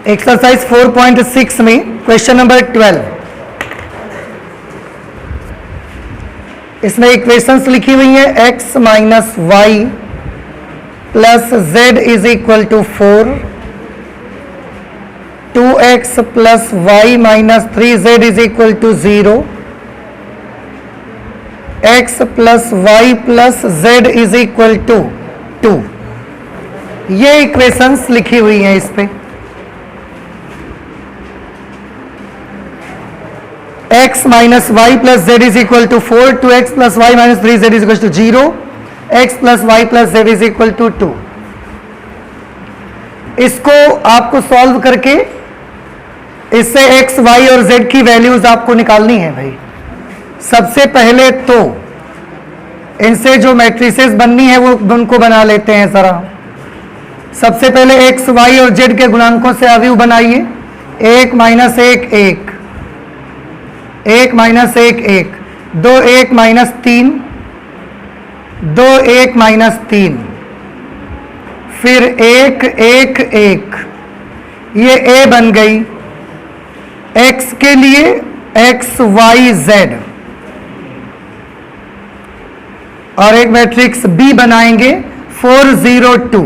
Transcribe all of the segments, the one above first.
Exercise 4.6 में question number 12, इसमें equations लिखी हुई है x minus y plus z is equal to 4, 2x plus y minus 3z is equal to 0, x plus y plus z is equal to 2। ये equations लिखी हुई हैं इस पे। x minus y plus z is equal to 4, 2x plus y minus 3z is equal to 0, x plus y plus z is equal to 2। इसको आपको solve करके इससे x, y और z की वैल्यूज आपको निकालनी है भाई। सबसे पहले तो इनसे जो मैट्रिसेस बननी है वो उनको बना लेते हैं जरा। सबसे पहले x, y और z के गुणांकों से अवयव बनाइए। 1 माइनस 1 1, 1 माइनस 1 1, 2 1 माइनस 3, 2 1 माइनस 3, फिर 1 1 1। ये a बन गई। x के लिए x y z और एक मैट्रिक्स b बनाएंगे 4 0 2।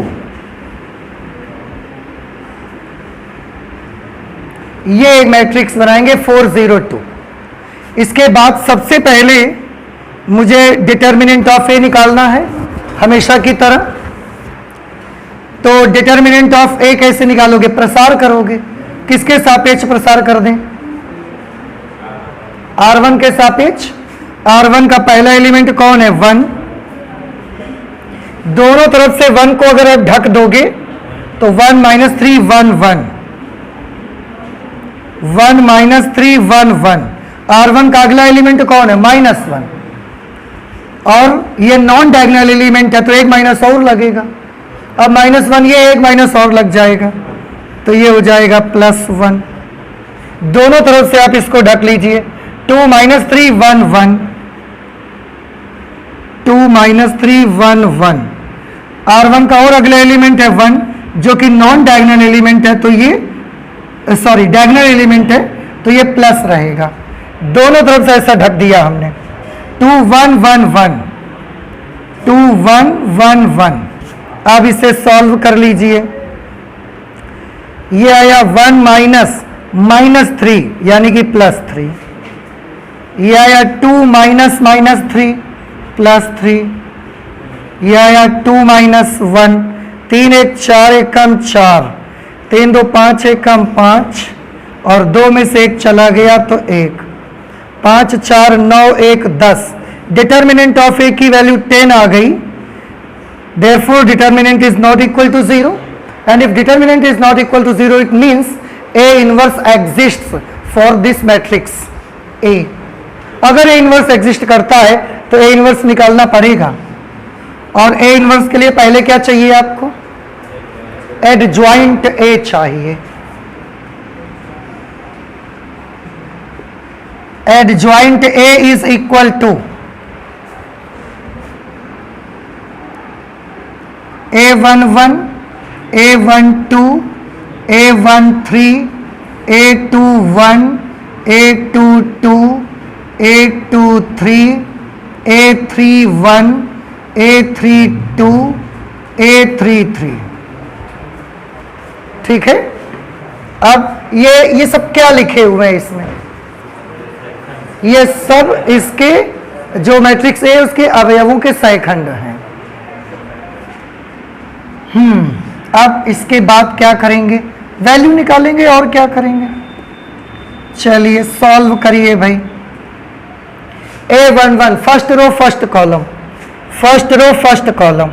ये एक मैट्रिक्स बनाएंगे 4 0 2। इसके बाद सबसे पहले मुझे डिटर्मिनेंट ऑफ ए निकालना है हमेशा की तरह। तो डिटर्मिनेंट ऑफ ए कैसे निकालोगे? प्रसार करोगे। किसके सापेक्ष प्रसार कर दें? R1 के सापेक्ष। R1 का पहला एलिमेंट कौन है? 1। दोनों तरफ से 1 को अगर आप ढक दोगे तो 1 माइनस 3 1 1, 1 माइनस 3 1 1। R1 का अगला एलिमेंट कौन है? -1। और ये नॉन डायगोनल एलिमेंट है तो एक माइनस और लगेगा। अब -1 ये एक माइनस और लग जाएगा तो ये हो जाएगा +1। दोनों तरफ से आप इसको ढक लीजिए। 2 माइनस 3 1 1, 2 माइनस 3 1 1। R1 का और अगला एलिमेंट है 1 जो कि नॉन डायगोनल एलिमेंट है तो ये डायगोनल एलिमेंट है तो ये प्लस रहेगा। दोनों तरफ से ऐसा ढक दिया हमने। 2 1 1 1, 2 1 1 1। अब इसे सॉल्व कर लीजिए। ये आया 1 माइनस 3 यानी कि +3। ये आया 2 माइनस -3 +3। ये आया 2 माइनस 1, 3 1 4 1 कम 4, 3 2 5 1 कम 5 और 2 में से 1 चला गया तो 1, 5 4 9 1 10। डिटर्मिनेंट ऑफ ए की वैल्यू 10 आ गई। Therefore determinant is not equal to 0, and if determinant is not equal to 0 it means A inverse exists for this matrix A। अगर A inverse exist करता है तो A inverse निकालना पड़ेगा और A inverse के लिए पहले क्या चाहिए आपको? एडजॉइंट A चाहिए। Adjoint A is equal to A11, A12, A13, A21, A22, A23, A31, A32, A33। ठीक है। अब ये सब क्या लिखे हुए हैं इसमें? ये सब इसके जो मैट्रिक्स है उसके अवयवों के सहखंड हैं। अब इसके बाद क्या करेंगे? वैल्यू निकालेंगे और क्या करेंगे। चलिए सॉल्व करिए भाई। A11 first row first column, first row first column.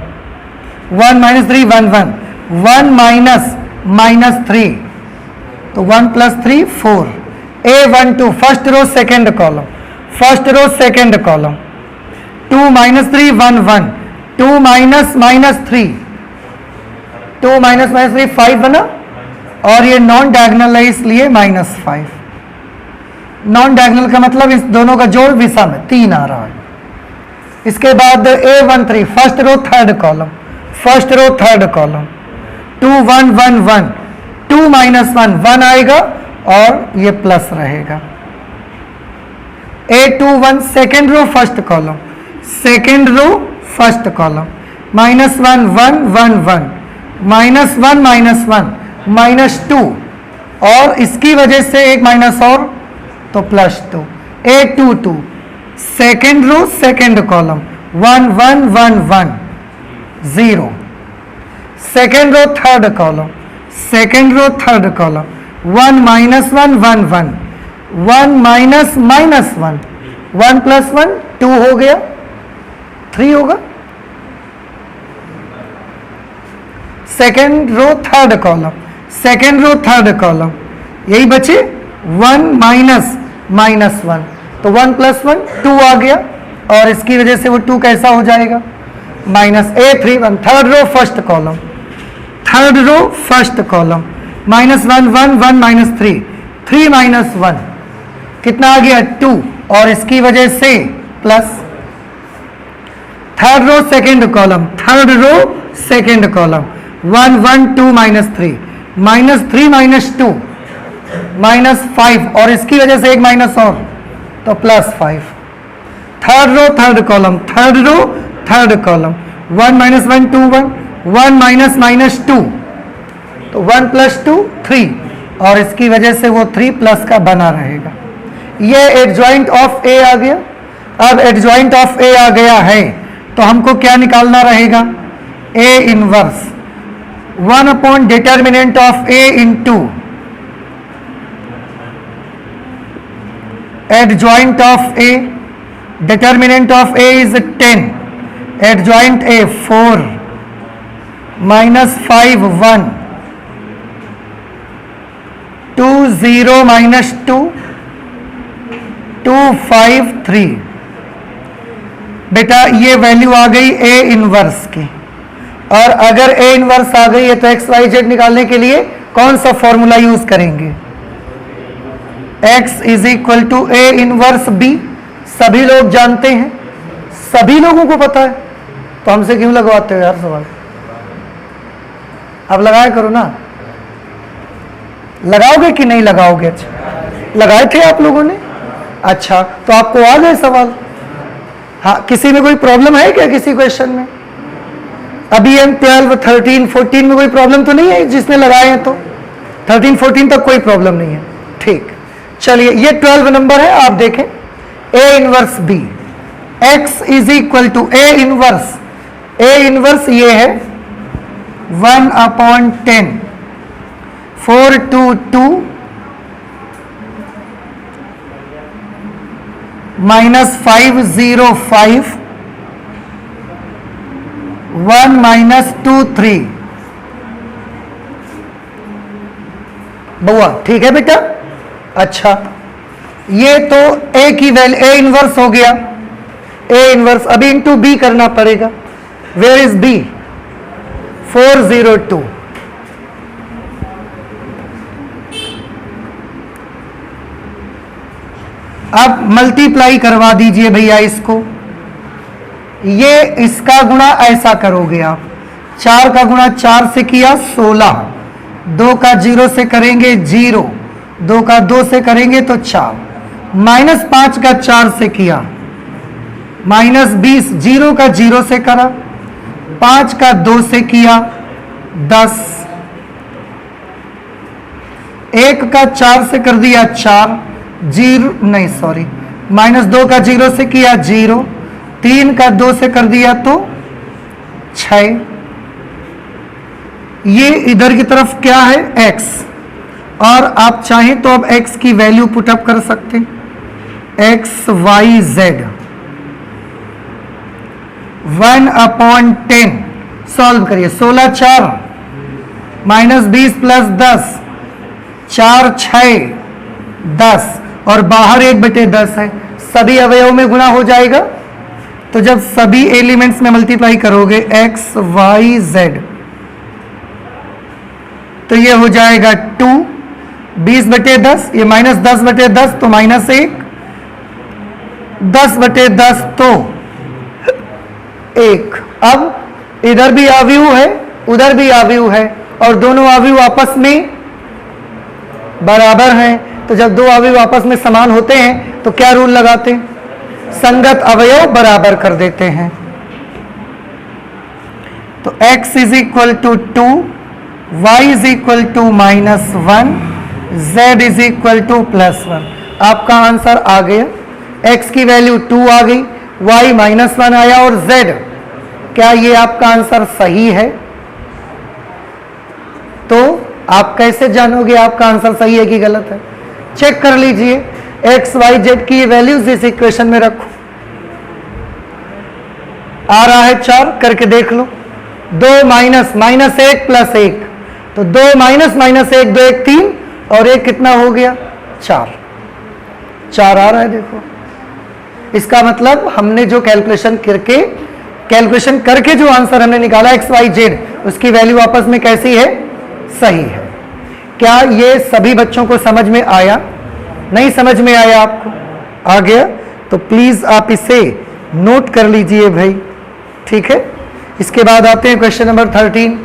1 minus 3 1 1, 1 minus 3 तो 1 plus 3 4। A12 first row second column, first row second column. 2 minus 3 1 1, 2 minus -3, 2 minus 3 5 बना और ये नॉन डायगोनल है इसलिए -5। नॉन डायगोनल का मतलब इस दोनों का जोड़ विषम है, 3 आ रहा है। इसके बाद A13 first row third column, first row third column. 2 1 1 1, 2 minus 1 1 आएगा और ये प्लस रहेगा। A21 second row first column, second row first column, -1 1 1 1, -1 -1 -2, और इसकी वजह से एक माइनस और तो +2। A22 second row second column, 1 1 1 1 0, second row third column, second row third column, 1 -1 1 1, 1 -1 1 + 1 2 हो गया, 3 होगा। Second row third column, second row third column, यही बचे 1 -1, तो 1 + 1 2 आ गया, और इसकी वजह से वो 2 कैसा हो जाएगा -A31 third row first column, third row first column, -1 1 1 -3 3 -1 कितना आ गया 2, और इसकी वजह से plus. Third row second column, third row second column, 1 1 2 -3 -3 -2 -5, और इसकी वजह से एक माइनस और तो +5। Third row third column, third row third column, 1 -1 2 1 1 -2, तो 1 + 2 3, और इसकी वजह से वो 3 प्लस का बना रहेगा। ये एडजॉइंट ऑफ ए आ गया। अब एडजॉइंट ऑफ ए आ गया है तो हमको क्या निकालना रहेगा, A inverse 1 determinant of A into adjoint of A. Determinant of A is 10, adjoint A 4 -5 1 2 0 -2 2 5 3। बेटा ये वैल्यू आ गई ए इनवर्स की, और अगर ए इनवर्स आ गई है तो एक्स वाई जेड निकालने के लिए कौन सा फॉर्मूला यूज करेंगे, x = A इनवर्स B। सभी लोग जानते हैं, सभी लोगों को पता है, तो हमसे क्यों लगवाते हो यार सवाल। अब लगाया करो ना, लगाओगे कि नहीं लगाओगे? अच्छा लगाए थे आप लोगों ने, अच्छा तो आपको आ गए सवाल। हाँ, किसी में कोई प्रॉब्लम है क्या किसी क्वेश्चन में? अभी हम 12 13 14 में कोई प्रॉब्लम तो नहीं है, जिसने लगाए हैं तो 13 14 तक कोई प्रॉब्लम नहीं है। ठीक, चलिए ये 12 नंबर है, आप देखें A inverse B, x = A inverse, A inverse ये है 1/10 4 2 2 -5 0 5 1 -2 3। बउआ ठीक है बेटा? अच्छा ये तो ए की वैल्यू ए इनवर्स हो गया, ए इनवर्स अभी इंटू बी करना पड़ेगा। Where is B? 402। अब मल्टीप्लाई करवा दीजिए भैया इसको, ये इसका गुणा ऐसा करोगे आप, 4 का गुणा 4 से किया 16, 2 का 0 से करेंगे 0, 2 का 2 से करेंगे तो 4, -5 का 4 से किया -20, 0 का 0 से करा, 5 का 2 से किया 10, 1 का 4 से कर दिया 4, 0 नहीं सॉरी -2 का 0 से किया 0, 3 का 2 से कर दिया तो 6। ये इधर की तरफ क्या है x, और आप चाहें तो अब x की वैल्यू पुटअप कर सकते हैं, x y z 1/10 सॉल्व करिए, 16 4 -20 + 10 4 6 10, और बाहर 1/10 है, सभी अवयव में गुणा हो जाएगा। तो जब सभी एलिमेंट्स में मल्टीप्लाई करोगे x y z तो ये हो जाएगा 2, 20/10, ये -10/10 तो -1, 10/10 तो 1। अब इधर भी अवयव है उधर भी अवयव है, और दोनों अवयव आपस में बराबर हैं, तो जब दो अवयव आपस में समान होते हैं तो क्या रूल लगाते हैं? संगत अवयव बराबर कर देते हैं। तो x is equal to 2, y is equal to -1, z is equal to +1। आपका आंसर आ गया। x की वैल्यू 2 आ गई, y -1 आया और z, क्या ये आपका आंसर सही है? तो आप कैसे जानोगे आपका आंसर सही है कि गलत है? चेक कर लीजिए, x, y, z की वैल्यूज इस इक्वेशन में रखो। आ रहा है 4, करके देख लो। 2 माइनस -1 + 1, तो 2 माइनस -1, 2 1 3 और 1 कितना हो गया? 4 आ रहा है। देखो, इसका मतलब हमने जो कैलकुलेशन करके जो आंसर हमने निकाला x, y, z, उसकी वैल्यू आपस में कैसी है? सही है। क्या ये सभी बच्चों को समझ में आया? नहीं समझ में आया आपको? आ गया? तो प्लीज आप इसे नोट कर लीजिए भाई, ठीक है। इसके बाद आते हैं क्वेश्चन नंबर 13।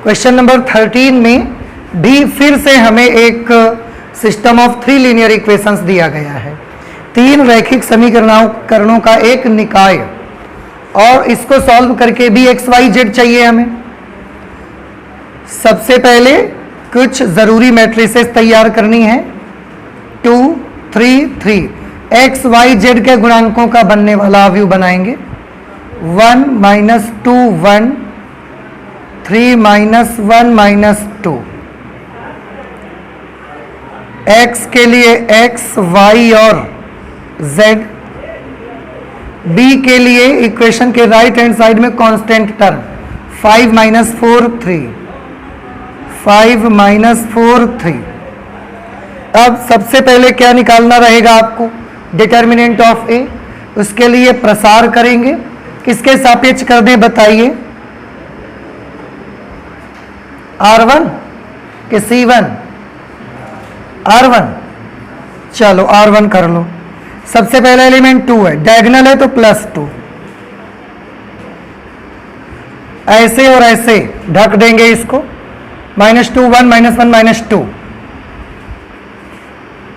क्वेश्चन नंबर 13 में भी फिर से हमें एक सिस्टम ऑफ 3 लीनियर इक्वेशंस दिया गया है, 3 रैखिक समीकरणों का एक निकाय, और इसको सॉल्व करके भी x, y, z चाहिए हमें। सबसे पहले कुछ जरूरी मैट्रिसेस तैयार करनी है। 2 3 3 x, y, z के गुणांकों का बनने वाला अवयव बनाएंगे। 1 - 2 1, 3 - 1 - 2। x के लिए x, y और z, b के लिए इक्वेशन के राइट हैंड साइड में कांस्टेंट टर्म 5 - 4 3, 5 - 4 3। अब सबसे पहले क्या निकालना रहेगा आपको? Determinant of a। उसके लिए प्रसार करेंगे, किसके सापेक्ष कर दें बताइए? r1 के c1? r1। चलो r1 कर लो। सबसे पहला एलिमेंट 2 है, डायगोनल है तो +2, ऐसे और ऐसे ढक देंगे इसको। -2 1 -1 -2।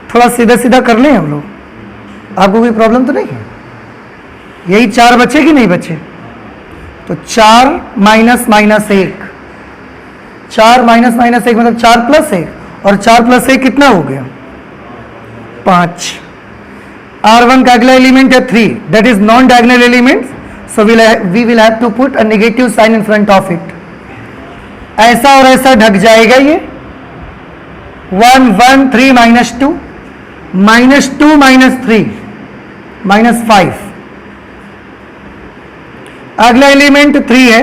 थोड़ा सीधा सीधा कर लें हम लोग, आपको कोई प्रॉब्लम तो नहीं है? यही 4 बचे कि नहीं बचे? तो 4 - -1, 4 - -1 मतलब 4 + 1, और 4 + 1 कितना हो गया? 5। r1 का अगला एलिमेंट है 3, that is non diagonal element, so we will have to put a negative sign in front of it. ऐसा और ऐसा ढक जाएगा ये। 1 1 3 -2, -2 -3 -5। अगला एलिमेंट 3 है,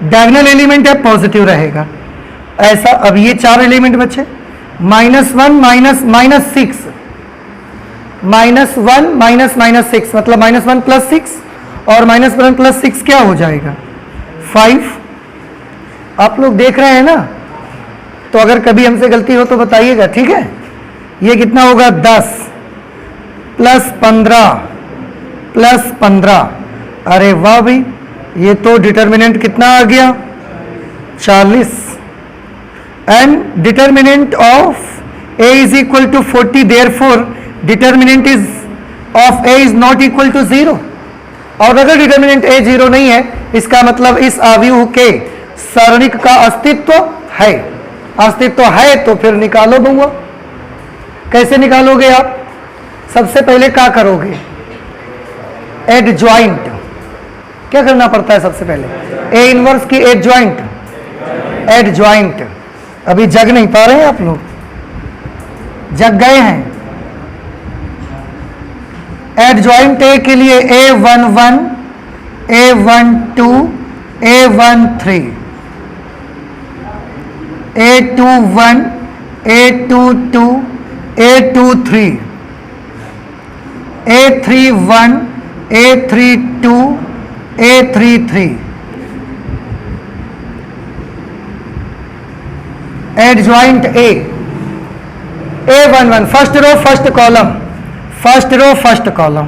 डायगोनल एलिमेंट है, पॉजिटिव रहेगा। ऐसा। अब ये 4 एलिमेंट बचे। -1 -6, -1 -6 मतलब -1 + 6, और -1 + 6 क्या हो जाएगा? 5। आप लोग देख रहे हैं ना? तो अगर कभी हमसे गलती हो तो बताइएगा, ठीक है। ये कितना होगा? 10 + 15 अरे वाह भाई, ये तो डिटर्मिनेंट कितना आ गया? 40। And determinant of a is equal to 40, therefore determinant of a is not equal to 0। और अगर डिटर्मिनेंट a 0 नहीं है, इसका मतलब इस अवयव के सारणिक का अस्तित्व है। अस्तित्व है तो फिर निकालो बउआ। कैसे निकालोगे आप? सबसे पहले क्या करोगे? एडजॉइंट। क्या करना पड़ता है सबसे पहले? a इनवर्स की एडजॉइंट। एडजॉइंट। अभी जग नहीं पा रहे हैं आप लोग? जग गए हैं? एडजॉइंट a के लिए a11, a12, a13, a21, a22, a23, a31, a32, a33। Adjoint a11 first row first column, first row first column.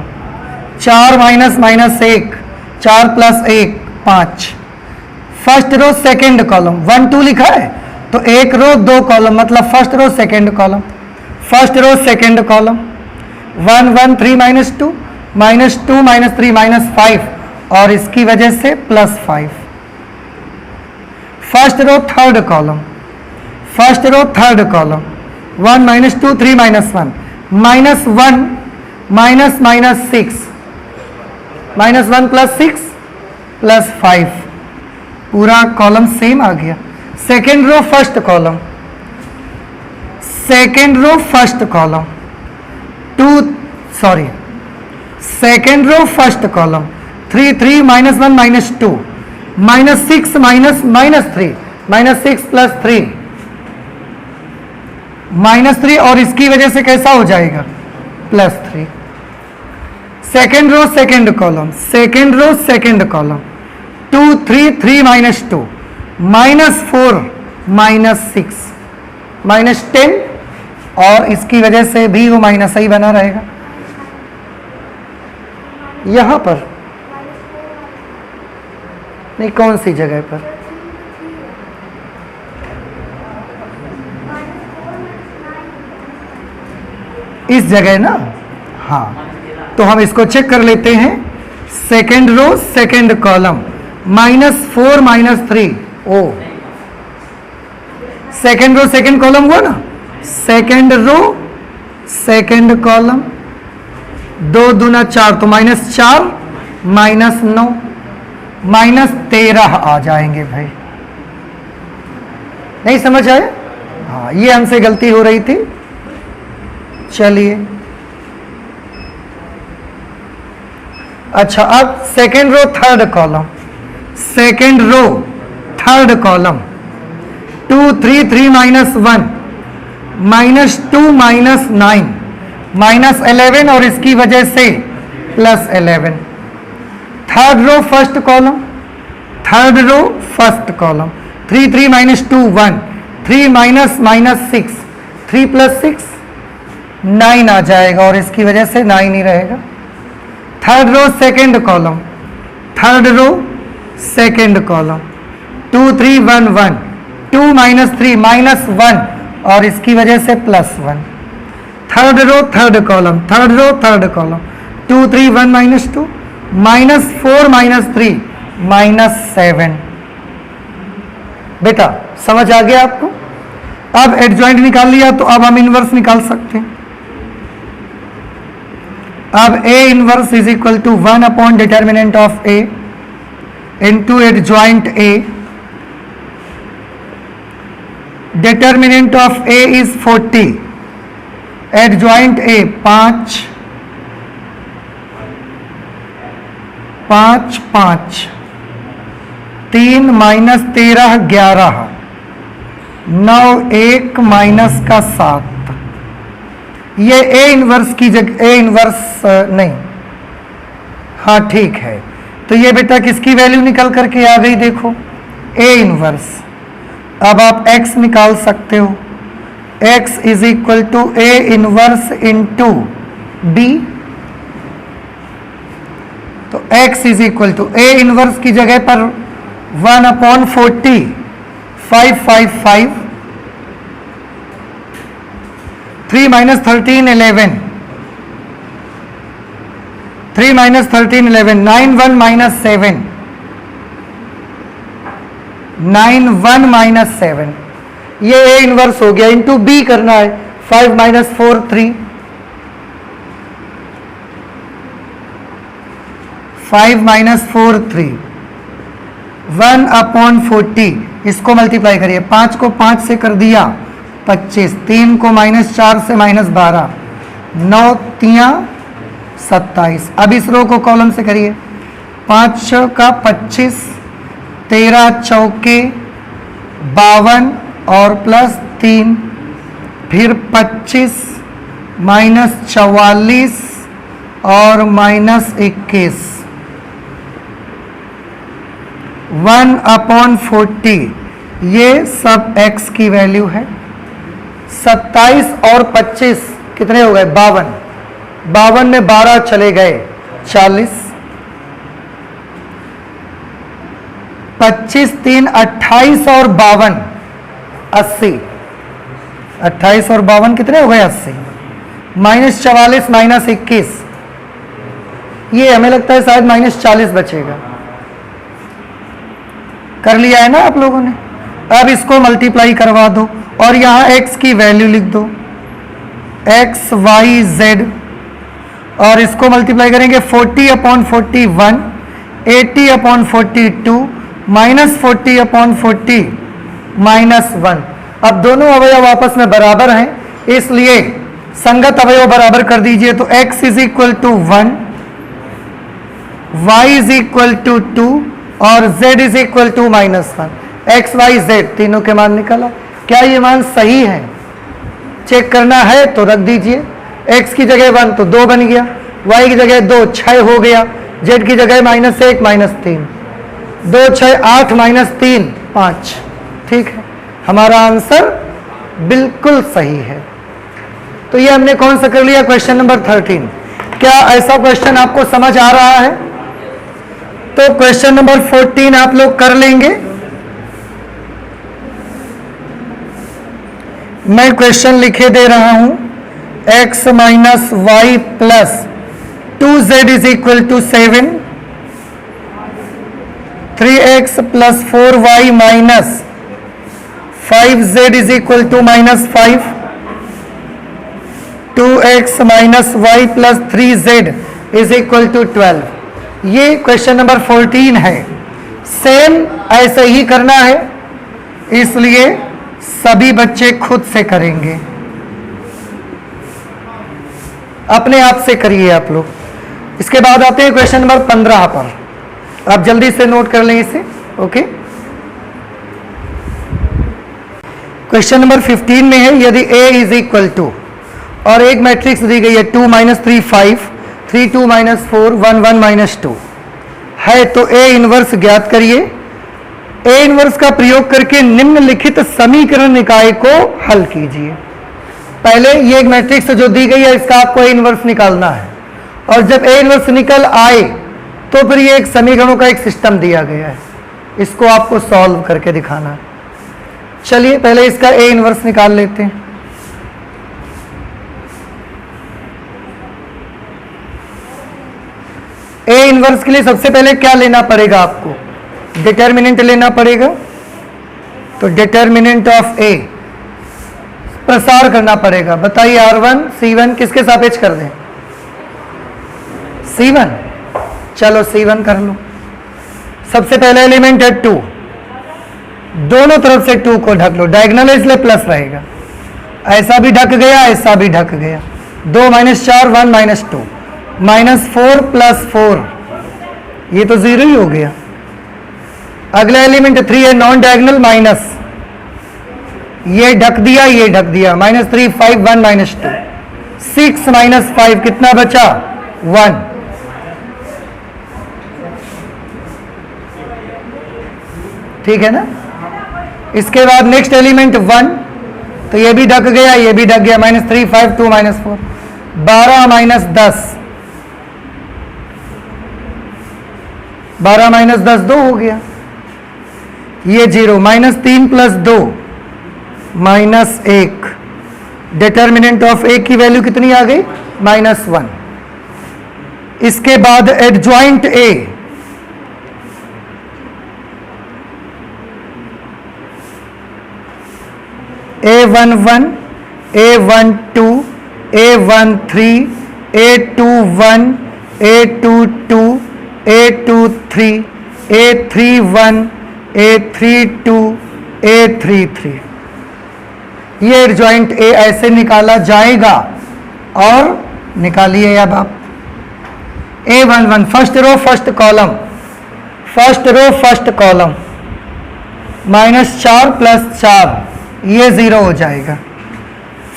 4 - -1, 4 + 1 5। First row second column, 1 2 लिखा है, तो एक रो दो कॉलम, मतलब first row second column, first row second column, 1 1 3 minus 2 minus 2 minus 3 minus 5 और इसकी वजह से plus 5। First row third column, first row third column, 1 minus 2 3 minus 1 minus 1 minus minus 6 minus 1 plus 6 plus 5, पूरा कॉलम सेम आ गया। Second row first column, second row first column, second row first column, 3 3 minus 1 minus 2 minus 6 minus minus 3 minus 6 plus 3 minus 3 और इसकी वजह से कैसा हो जाएगा plus 3। Second row second column, second row second column, 2 3 3 minus 2 minus 4 minus 6 minus 10 और इसकी वजह से भी वो माइनस ही बना रहेगा। यहां पर नहीं, कौन सी जगह पर, इस जगह ना, हाँ, तो हम इसको चेक कर लेते हैं। Second row second column, minus 4 minus 3, ओ सेकेंड रो सेकेंड कॉलम हुआ ना, सेकेंड रो सेकेंड कॉलम, 2 दूना 4 तो माइनस 4 माइनस 9 माइनस 13 आ जाएंगे भाई। नहीं समझ आए? हाँ, ये हमसे गलती हो रही थी। चलिए अच्छा, अब second row third column, second row third column, 2 3 3 minus 1 minus 2 minus 9 minus 11 और इसकी वजह से plus 11। Third row first column, third row first column, 3 3 minus 2 1 3 minus minus 6 3 plus 6 9 आ जाएगा और इसकी वजह से 9 ही रहेगा। Third row second column, third row second column, 2 3 1 1 2 minus 3 minus 1 और इसकी वजह से plus 1। Third row third column, third row third column, 2 3 1 minus 2 minus 4 minus 3 minus 7। बेटा समझ आ गया आपको? अब एडजॉइंट निकाल लिया तो अब हम इनवर्स निकाल सकते हैं। अब A inverse is equal to 1 upon determinant of A into adjoint A। Determinant of A is 40, adjoint A 5 5 5 3 minus 13 11 9 1 minus का 7। ये A इनवर्स की जगह, A इनवर्स नहीं, हाँ ठीक है, तो ये बेटा किसकी वैल्यू निकल करके आ गई, देखो A इनवर्स। अब आप X निकाल सकते हो, X is equal to A inverse into B। तो X is equal to A inverse की जगह पर 1 upon 40 5 5 5 3 minus 13 11 3 minus 13 11 9 1 minus 7 9 1 minus 7। ये A इनवर्स हो गया, इंटू B करना है, 5 माइनस 4 3 5 माइनस 4 3 1 अपॉन 40, इसको मल्टीप्लाई करिए, 5 को 5 से कर दिया 25, 3 को माइनस 4 से माइनस 12, 9 3 27। अब इस रो को कॉलम से करिए, 5 का 25, 13 चौके 52 और प्लस 3, फिर 25 माइनस 44 और माइनस 21, 1 अपॉन 40, ये सब x की वैल्यू है। 27 और 25 कितने हो गए, 52, 52 में 12 चले गए 40, 25 3 28 और 52 80, 28 और 52 कितने हो गए? 80, -44 -21, ये हमें लगता है शायद -40 बचेगा। कर लिया है ना आप लोगों ने? अब इसको मल्टीप्लाई करवा दो और यहाँ x की वैल्यू लिख दो, x y z, और इसको मल्टीप्लाई करेंगे 40/41, 80/42, -40/40 -1। अब दोनों अवयव आपस में बराबर हैं, इसलिए संगत अवयव बराबर कर दीजिए। तो x = 1, y = 2 और z = -1। x y z तीनों के मान निकला। क्या ये मान सही है? चेक करना है तो रख दीजिए। x की जगह 1 तो 2 बन गया, y की जगह 2 6 हो गया, z की जगह -1 -3, 2 6 8 -3 5। ठीक है, हमारा आंसर बिल्कुल सही है। तो ये हमने कौन सा कर लिया? Question number 13। क्या ऐसा क्वेश्चन आपको समझ आ रहा है? तो क्वेश्चन नंबर 14 आप लोग कर लेंगे। मैं क्वेश्चन लिखे दे रहा हूं, x - y + 2z = 7, 3x + 4y - 5z = -5, 2x - y + 3z = 12। ये क्वेश्चन नंबर 14 है। सेम ऐसे ही करना है, इसलिए सभी बच्चे खुद से करेंगे, अपने आप से करिए आप लोग। इसके बाद आते हैं क्वेश्चन नंबर 15 पर। आप जल्दी से नोट कर लें इसे। ओके, क्वेश्चन नंबर 15 में है, यदि a = और एक मैट्रिक्स दी गई है 2 - 3 5, 3 2 - 4 1 1 - 2 है, तो a इनवर्स ज्ञात करिए। a इनवर्स का प्रयोग करके निम्नलिखित समीकरण निकाय को हल कीजिए। पहले ये एक मैट्रिक्स जो दी गई है, इसका आपको a इनवर्स निकालना है, और जब a इनवर्स निकल आए तो फिर ये एक समीकरणों का एक सिस्टम दिया गया है, इसको आपको सॉल्व करके दिखाना है। चलिए पहले इसका a इनवर्स निकाल लेते हैं। a इनवर्स के लिए सबसे पहले क्या लेना पड़ेगा? आपको डिटर्मिनेंट लेना पड़ेगा। तो डिटर्मिनेंट ऑफ a प्रसार करना पड़ेगा। बताइए, R1 C1 किसके सापेक्ष कर दें? C1। चलो C1 कर लो। सबसे पहला एलिमेंट है 2, दोनों तरफ से 2 को ढक लो, डायगोनल है इसलिए प्लस रहेगा। ऐसा भी ढक गया, ऐसा भी ढक गया। 2 - 4 1 - 2, -4 + 4, ये तो 0 ही हो गया। अगला एलिमेंट 3 है, नॉन डायगोनल माइनस, ये ढक दिया, ये ढक दिया। -3 5 1 - 2, 6 - 5 कितना बचा? 1। ठीक है ना? इसके बाद नेक्स्ट एलिमेंट 1, तो ये भी ढक गया, ये भी ढक गया। -3 5 2 - 4, 12 - 10, 12 - 10 2 हो गया, ये 0। -3 + 2 -1। डिटर्मिनेंट ऑफ a की वैल्यू कितनी आ गई? -1। इसके बाद adjoint a, A11 A12 A13 A21 A22 A23 A31 A32 A33, ये एडजॉइंट A ऐसे निकाला जाएगा। और निकालिए अब आप A11 first row first column, first row first column, -4 + 4, ये 0 हो जाएगा।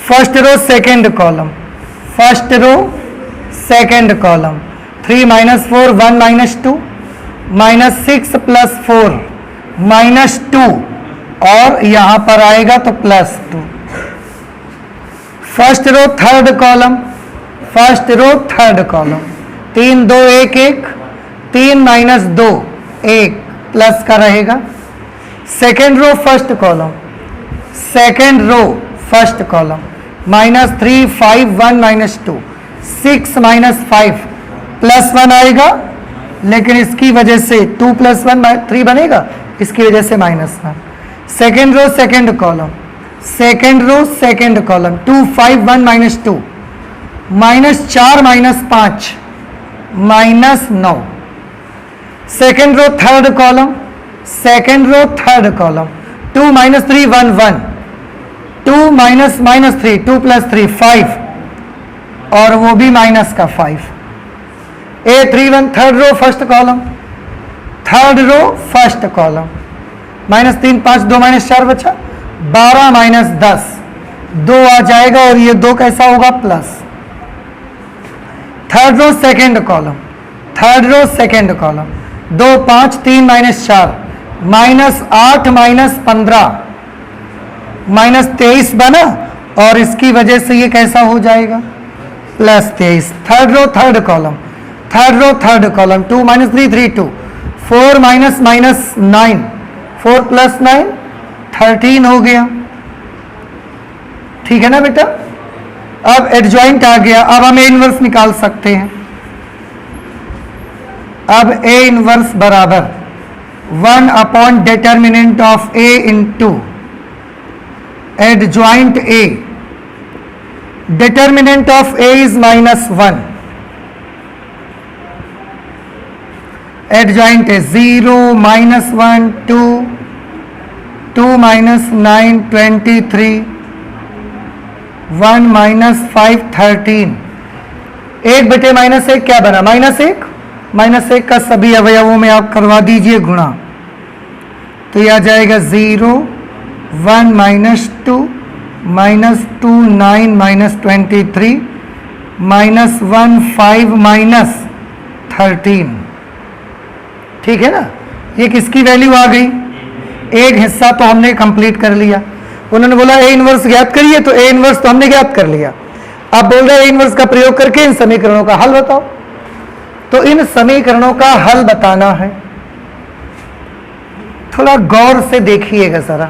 First row second column, first row second column, 3 - 4 1 - 2, -6 + 4 -2, और यहां पर आएगा तो +2। First row third column, first row third column, 3 2 1 1, 3 - 2 1 plus का रहेगा। Second row first column, second row first column, -3 5 1 -2 6 -5 +1 आएगा, लेकिन इसकी वजह से 2 + 1 3 बनेगा, इसकी वजह से -1। Second row second column, second row second column 2 5 1 -2 -4 -5 -9। Second row third column, second row third column 2 -3 1 1 2 -3 2 + 3 5 और वो भी माइनस का 5। A 3 1 third row first column, third row first column -3 5 2 -4 बचा 12 -10 2 आ जाएगा और ये 2 कैसा होगा plus. Third row second column, third row second column 2 5 3 -4 -8 -15 -23 बना और इसकी वजह से ये कैसा हो जाएगा +23। Third row third column, third row third column 2 -3 3 2 4 -9 4 + 9 13 हो गया। ठीक है ना बेटा। अब एडजॉइंट आ गया, अब हम ए इनवर्स निकाल सकते हैं। अब ए इनवर्स बराबर 1 determinant of A into adjoint A. Determinant of A is -1, adjoint है 0 -1 2 2 -9 23 1 -5 13। 1/-1 क्या बना -1 -1 का सभी अवयवों में आप करवा दीजिए गुणा, तो यह आ जाएगा 0 1 -2 -2 9 -23 -1 5 -13। ठीक है ना। ये किसकी वैल्यू आ गई, एक हिस्सा तो हमने कंप्लीट कर लिया। उन्होंने बोला ए इनवर्स ज्ञात करिए, तो ए इनवर्स तो हमने ज्ञात कर लिया। अब बोल रहे ए इनवर्स का प्रयोग करके इन समीकरणों का हल बताओ। तो इन समीकरणों का हल बताना है, थोड़ा गौर से देखिएगा जरा।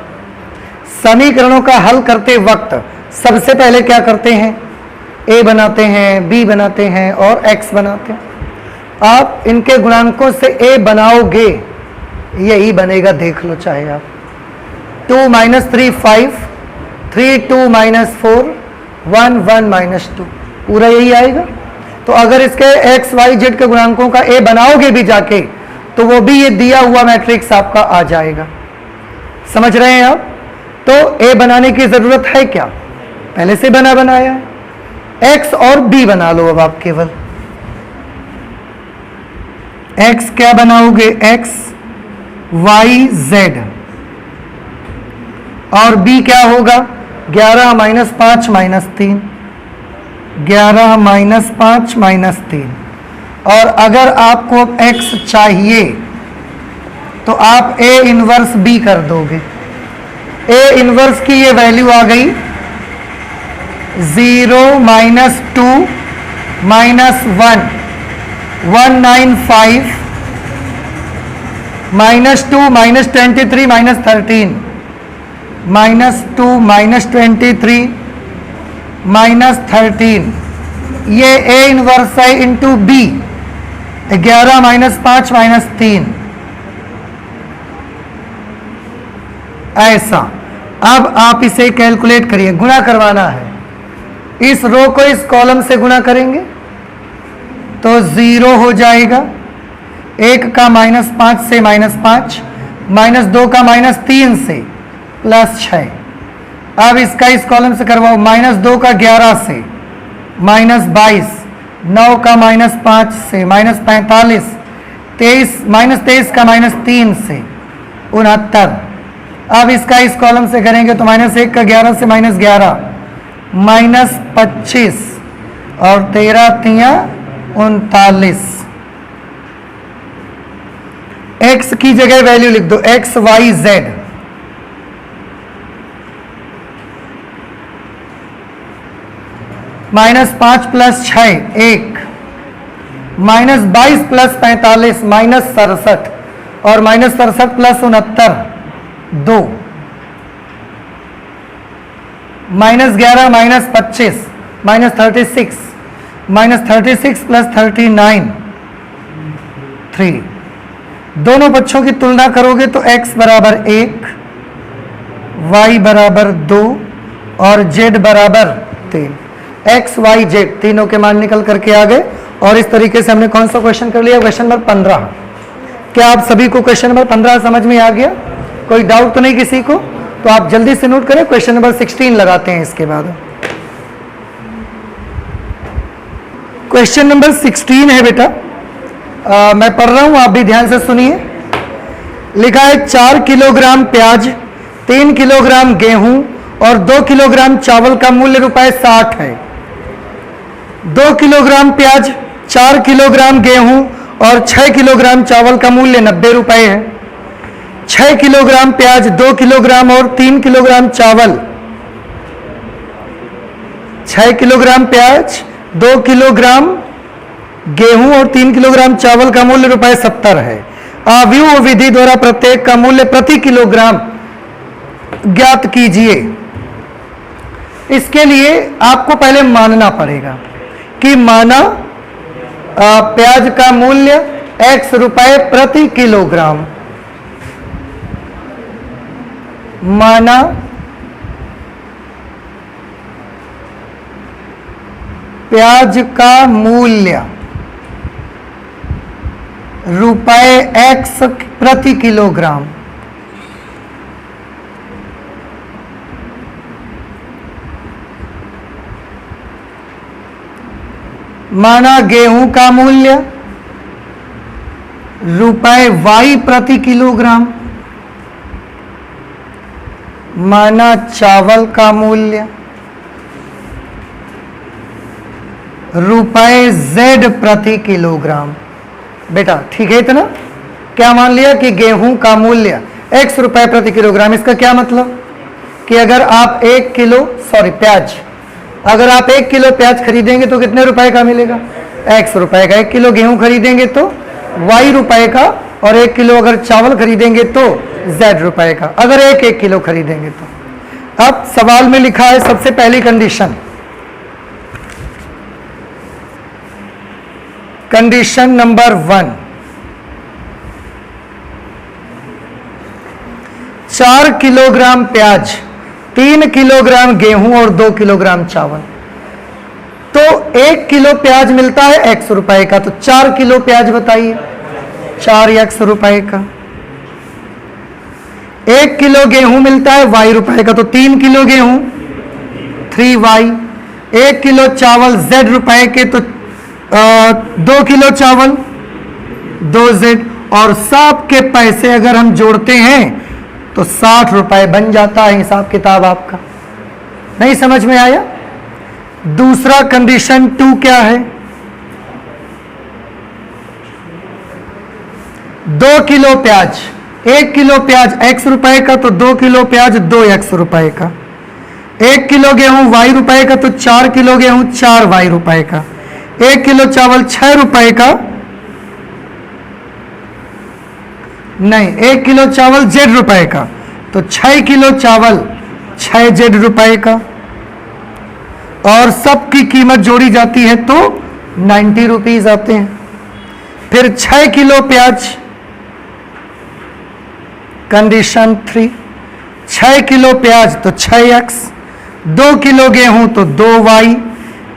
समीकरणों का हल करते वक्त सबसे पहले क्या करते हैं, ए बनाते हैं, बी बनाते हैं और एक्स बनाते हैं। आप इनके गुणांकों से ए बनाओगे, यही बनेगा, देख लो चाहे आप। 2 -3 5 3 2 -4 1 1 -2 पूरा यही आएगा। तो अगर इसके एक्स वाई जेड के गुणांकों का ए बनाओगे भी जाके, तो वो भी ये दिया हुआ मैट्रिक्स आपका आ जाएगा। समझ रहे हैं आप। तो ए बनाने की जरूरत है क्या, पहले से बनाया है। एक्स और बी बना लो अब आप केवल। एक्स क्या बनाओगे, एक्स वाई जेड, और बी क्या होगा 11 - 5 -3 11 - 5 -3। और अगर आपको x चाहिए तो आप ए इनवर्स बी कर दोगे। ए इनवर्स की ये वैल्यू आ गई 0 - 2 - 1 195 -2 -23 -13 -2 -23 -13। ये ए इनवर्स है इंटू बी 11 - 5 -3 ऐसा। अब आप इसे कैलकुलेट करिए, गुणा करवाना है। इस रो को इस कॉलम से गुणा करेंगे तो 0 हो जाएगा, 1 का -5 से -5, -2 का -3 से +6। अब इसका इस कॉलम से करवाओ, -2 का 11 से -22, 9 का -5 से -45, 23 का -3 से 69। अब इसका इस कॉलम से करेंगे तो -1 का 11 से -11, -25 और 13 तिया 39। एक्स की जगह वैल्यू लिख दो, एक्स वाई जेड। -5 + 6 1, -22 + 45 -67 और -67 + 69 2। -11 -25 -36 -36 प्लस 39 3। दोनों पक्षों की तुलना करोगे तो x बराबर 1, y बराबर 2 और z बराबर 3। x, y, z तीनों के मान निकल करके आ गए। और इस तरीके से हमने कौन सा क्वेश्चन कर लिया? Question number 15। क्या आप सभी को क्वेश्चन नंबर 15 समझ में आ गया? कोई डाउट तो नहीं किसी को? तो आप जल्दी से नोट करें, क्वेश्चन नंबर 16 लगाते हैं इसके बाद। क्वेश्चन नंबर 16 है बेटा, मैं पढ़ रहा हूं, आप भी ध्यान से सुनिए। लिखा है 4 किलोग्राम प्याज, 3 किलोग्राम गेहूं और 2 किलोग्राम चावल का मूल्य ₹60 है। 2 किलोग्राम प्याज, 4 किलोग्राम गेहूं और 6 किलोग्राम चावल का मूल्य ₹90 है। 6 किलोग्राम प्याज, 2 किलोग्राम और 3 किलोग्राम चावल, 6 किलोग्राम प्याज, 2 किलोग्राम गेहूं और 3 किलोग्राम चावल का मूल्य ₹70 है। आव्यूह विधि द्वारा प्रत्येक का मूल्य प्रति किलोग्राम ज्ञात कीजिए। इसके लिए आपको पहले मानना पड़ेगा कि माना प्याज का मूल्य x रुपए प्रति किलोग्राम, माना प्याज का मूल्य ₹x प्रति किलोग्राम। माना गेहूं का मूल्य ₹y प्रति किलोग्राम, माना चावल का मूल्य ₹z प्रति किलोग्राम। बेटा ठीक है इतना? क्या मान लिया कि गेहूं का मूल्य x रुपए प्रति किलोग्राम। इसका क्या मतलब कि अगर आप 1 किलो प्याज, अगर आप 1 किलो प्याज खरीदेंगे तो कितने रुपए का मिलेगा? x रुपए का। 1 किलो गेहूं खरीदेंगे तो y रुपए का, और 1 किलो अगर चावल खरीदेंगे तो z रुपए का, अगर 1 किलो खरीदेंगे तो। अब सवाल में लिखा है सबसे पहली कंडीशन, कंडीशन नंबर 1, 4 किलोग्राम प्याज, 3 किलोग्राम गेहूं और 2 किलोग्राम चावल। तो 1 किलो प्याज मिलता है x रुपए का, तो 4 किलो प्याज बताइए, 4x रुपए का। 1 किलो गेहूं मिलता है y रुपए का, तो 3 किलो गेहूं 3y। 1 किलो चावल z रुपए के, तो 2 किलो चावल 2z। और सब के पैसे अगर हम जोड़ते हैं तो 60 रुपए बन जाता है हिसाब किताब आपका। नहीं समझ में आया? दूसरा कंडीशन 2 क्या है? 2 किलो प्याज, 1 किलो प्याज x रुपए का, तो 2 किलो प्याज 2x रुपए का। 1 किलो गेहूं y रुपए का, तो 4 किलो गेहूं 4y रुपए का। 1 किलो चावल 6 रुपए का, नहीं 1 किलो चावल z रुपए का, तो 6 किलो चावल 6z रुपए का। और सबकी कीमत जोड़ी जाती है तो 90 रुपीज आते हैं। फिर 6 किलो प्याज, कंडीशन 3, 6 किलो प्याज तो 6x, 2 किलो गेहूं तो 2y,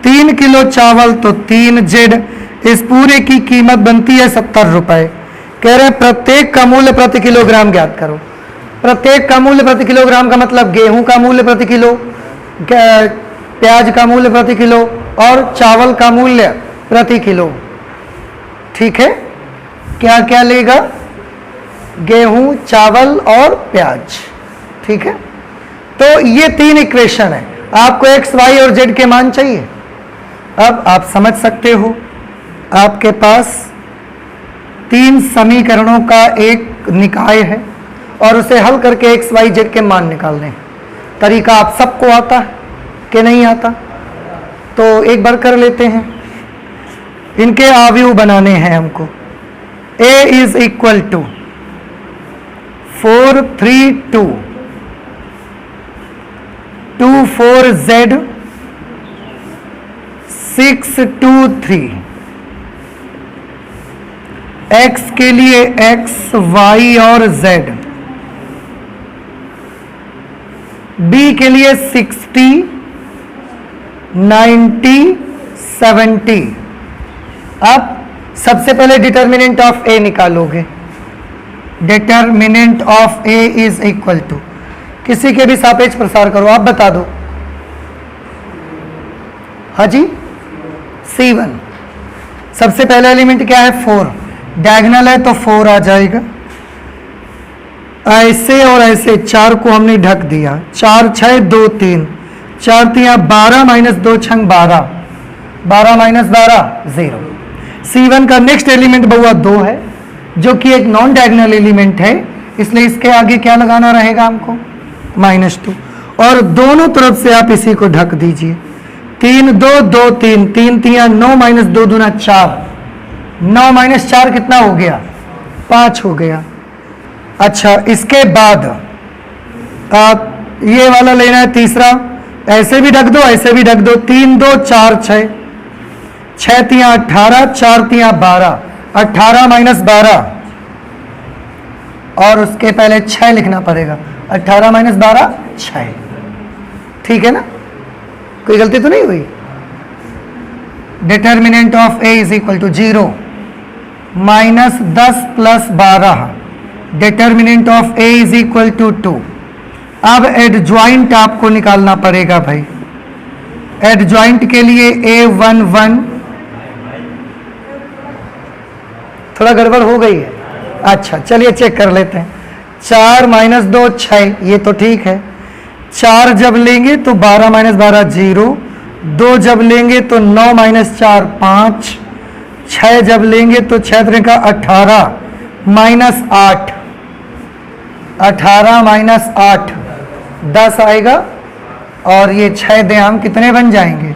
3 किलो चावल तो 3z। इस पूरे की कीमत बनती है 70 रुपए। कह रहे हैं प्रत्येक का मूल्य प्रति किलोग्राम ज्ञात करो। प्रत्येक का मूल्य प्रति किलोग्राम का मतलब गेहूं का मूल्य प्रति किलो, प्याज का मूल्य प्रति किलो और चावल का मूल्य प्रति किलो। ठीक है, क्या क्या लेगा? गेहूं, चावल और प्याज। ठीक है, तो ये 3 इक्वेशन है। आपको x, y और z के मान चाहिए। अब आप समझ सकते हो, आपके पास 3 समीकरणों का एक निकाय है और उसे हल करके x, y, z के मान निकालने। तरीका आप सबको आता है कि नहीं आता? तो एक बार कर लेते हैं। इनके आव्यूह बनाने हैं हमको। a is equal to 4, 3, 2, 2 4 Z 6 2 3। x के लिए x, y और z। b के लिए 60 90 70। अब सबसे पहले डिटर्मिनेंट ऑफ a निकालोगे। Determinant of a is equal to, किसी के भी सापेक्ष प्रसार करो, आप बता दो। हाँ जी, C1। सबसे पहला एलिमेंट क्या है? 4। डायगोनल है तो 4 आ जाएगा। ऐसे और ऐसे 4 को हमने ढक दिया। 4 6 2 3, 4 3 12 माइनस 2 6 12, 12 माइनस 12 0। C1 का नेक्स्ट एलिमेंट बउआ 2 है, जो कि एक नॉन डायगोनल एलिमेंट है, इसलिए इसके आगे क्या लगाना रहेगा हमको? -2। और दोनों तरफ से आप इसी को ढक दीजिए। 3 2 2 3, 3 3 9 माइनस 2 दूना 4, 9 माइनस 4 कितना हो गया? 5 हो गया। अच्छा, इसके बाद आप ये वाला लेना है तीसरा। ऐसे भी ढक दो, ऐसे भी ढक दो। 3 2 4 6, 6 3 18, 4 3 12, 18 माइनस 12, और उसके पहले 6 लिखना पड़ेगा। 18 माइनस 12 6। ठीक है ना? कोई गलती तो नहीं हुई? Determinant of a is equal to 0 minus 10 plus 12। Determinant of a is equal to 2। अब एडजॉइंट आपको निकालना पड़ेगा भाई। एडजॉइंट के लिए a11, थोड़ा गड़बड़ हो गई है। अच्छा, चलिए चेक कर लेते हैं। 4 माइनस 2 6, ये तो ठीक है। 4 जब लेंगे तो 12 माइनस 12 0, 2 जब लेंगे तो 9 माइनस 4 5, 6 जब लेंगे तो 6 3 का 18 माइनस 8, 18 माइनस 8 10 आएगा, और ये 6 दें हम, कितने बन जाएंगे?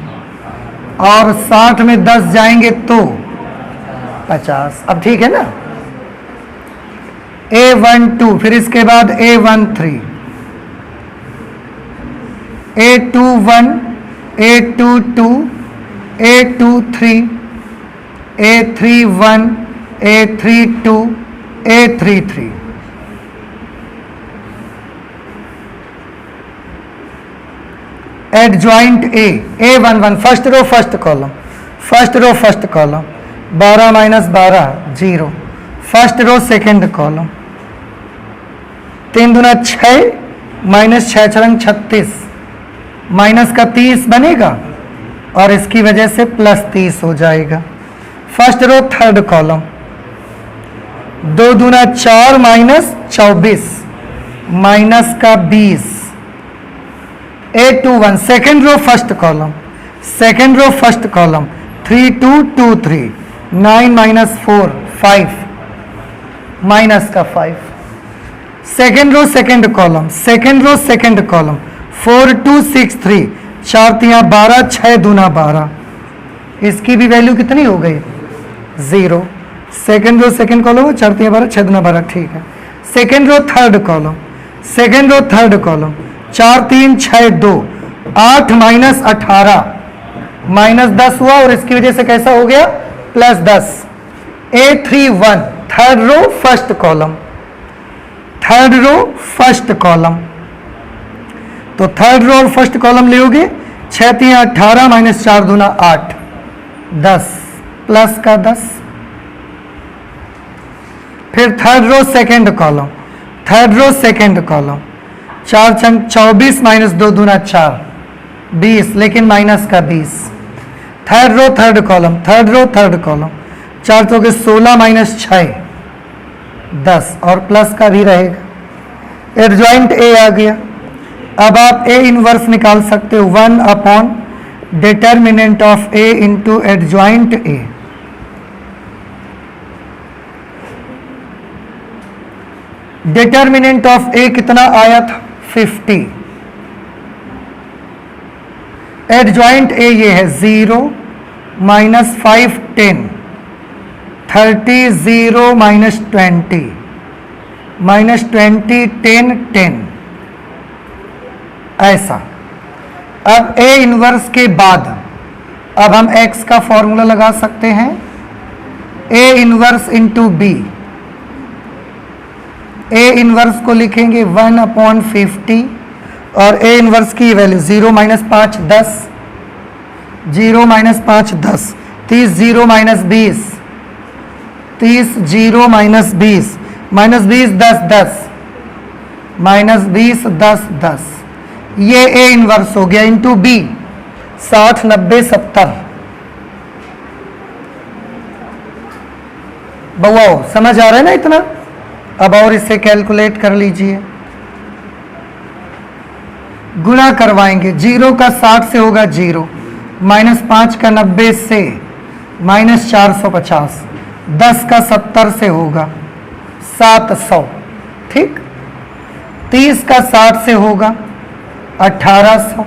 और 60 में 10 जाएंगे तो 50। अब ठीक है ना? A12, फिर इसके बाद A13, A21, A22, A23, A31, A32, A33। Adjoint A11, first row first column, first row first column, 12 minus 12 0। First row second column, 3 दूना 6 माइनस 6 6 36, माइनस का 30 बनेगा, और इसकी वजह से प्लस 30 हो जाएगा। फर्स्ट रो थर्ड कॉलम, 2 दूना 4 माइनस 24, माइनस का 20। A21, second row first column, second row first column, 3 2 2 3, 9 minus 4 5, minus का 5। Second row second column, second row second column, 4 2 6 3, 4 3 12, 6 दूना 12। इसकी भी वैल्यू कितनी हो गई? 0। सेकेंड रो सेकेंड कॉलम, 4 3 12, 6 दूना 12, ठीक है। Second row third column, second row third column, 4 3 6 2, 8 minus 18, minus 10 हुआ, और इसकी वजह से कैसा हो गया? Plus 10। A31, third row first column, third row first column, तो थर्ड रो और फर्स्ट कॉलम लोगे। 6 3 18 माइनस 4 दूना 8, 10 प्लस का 10। फिर third row second column, third row second column, 4 6 24 minus 2 दूना 4 20, लेकिन माइनस का 20। Third row third column, third row third column, 4 चौके 16 माइनस 6 10, और प्लस का भी रहेगा। एडजॉइंट A आ गया। अब आप A इनवर्स निकाल सकते हो, 1 upon determinant of A into adjoint A। Determinant of A कितना आया था? 50। एडजॉइंट A ये है 0 माइनस 5 10, 30 0 माइनस 20, माइनस 20 10 10, ऐसा। अब ए इनवर्स के बाद अब हम x का फॉर्मूला लगा सकते हैं, A inverse into B. A inverse को लिखेंगे 1/50 और ए इनवर्स की वैल्यू 0 - 5 10, 0 - 5 10, 30 0 - 20, 30 0 - 20, -20 10 10, -20 10 10, ये ए इनवर्स हो गया इंटू बी 60 90 70। बउआ समझ आ रहा है ना इतना? अब और इसे कैलकुलेट कर लीजिए, गुणा करवाएंगे। 0 का 60 से होगा 0, -5 का 90 से -450, 10 का 70 से होगा 700, ठीक। 30 का 60 से होगा 1800,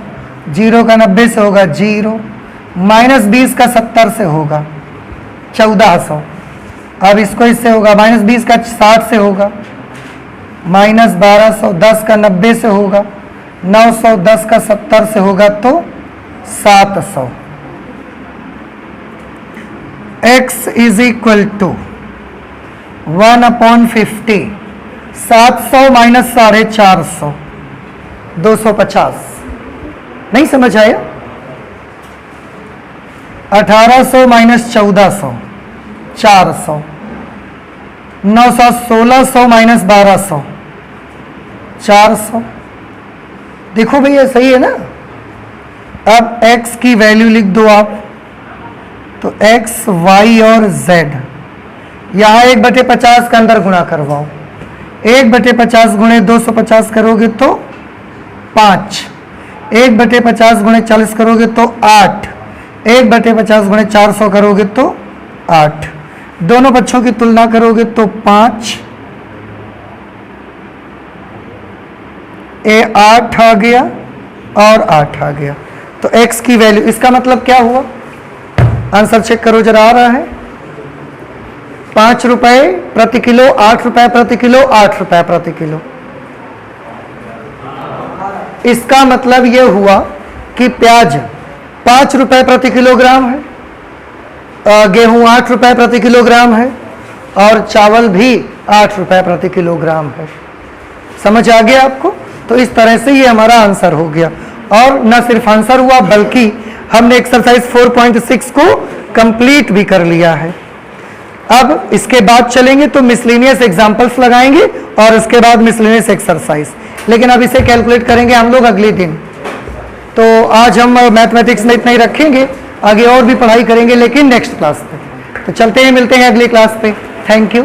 0 का 90 से होगा 0, -20 का 70 से होगा 1400। अब इसको इससे होगा -20 का 60 से होगा -1200, 10 का 90 से होगा 900, 10 का 70 से होगा तो 700। x is equal to 1/50, 700 - 450, 250। नहीं समझ आया? 1800 - 1400, 400, 900, 1600 - 1200, 400। देखो भैया सही है ना? अब x की वैल्यू लिख दो आप, तो x, y और z, यहां 1/50 का अंदर गुणा करवाओ। 1/50 गुणे 250 करोगे तो 5, 1/50 गुणे 40 करोगे तो 8, 1/50 गुणे 400 करोगे तो 8। दोनों पक्षों की तुलना करोगे तो 5, ए 8 आ गया और 8 आ गया। तो x की वैल्यू, इसका मतलब क्या हुआ? आंसर चेक करो जरा, आ रहा है 5 रुपए प्रति किलो, 8 रुपए प्रति किलो, 8 रुपए प्रति किलो। इसका मतलब यह हुआ कि प्याज 5 रुपए प्रति किलोग्राम है, गेहूं 8 रुपए प्रति किलोग्राम है और चावल भी 8 रुपए प्रति किलोग्राम है। समझ आ गया आपको? तो इस तरह से ये हमारा आंसर हो गया। और न सिर्फ आंसर हुआ बल्कि हमने एक्सरसाइज 4.6 को कंप्लीट भी कर लिया है। अब इसके बाद चलेंगे तो मिसलेनियस एग्जांपल्स लगाएंगे और इसके बाद मिसलेनियस एक्सरसाइज, लेकिन अब इसे कैलकुलेट करेंगे हम लोग अगले दिन। तो आज हम मैथमेटिक्स में इतना ही रखेंगे, आगे और भी पढ़ाई करेंगे लेकिन नेक्स्ट क्लास पे। तो चलते हैं, मिलते हैं अगली क्लास पे। Thank you.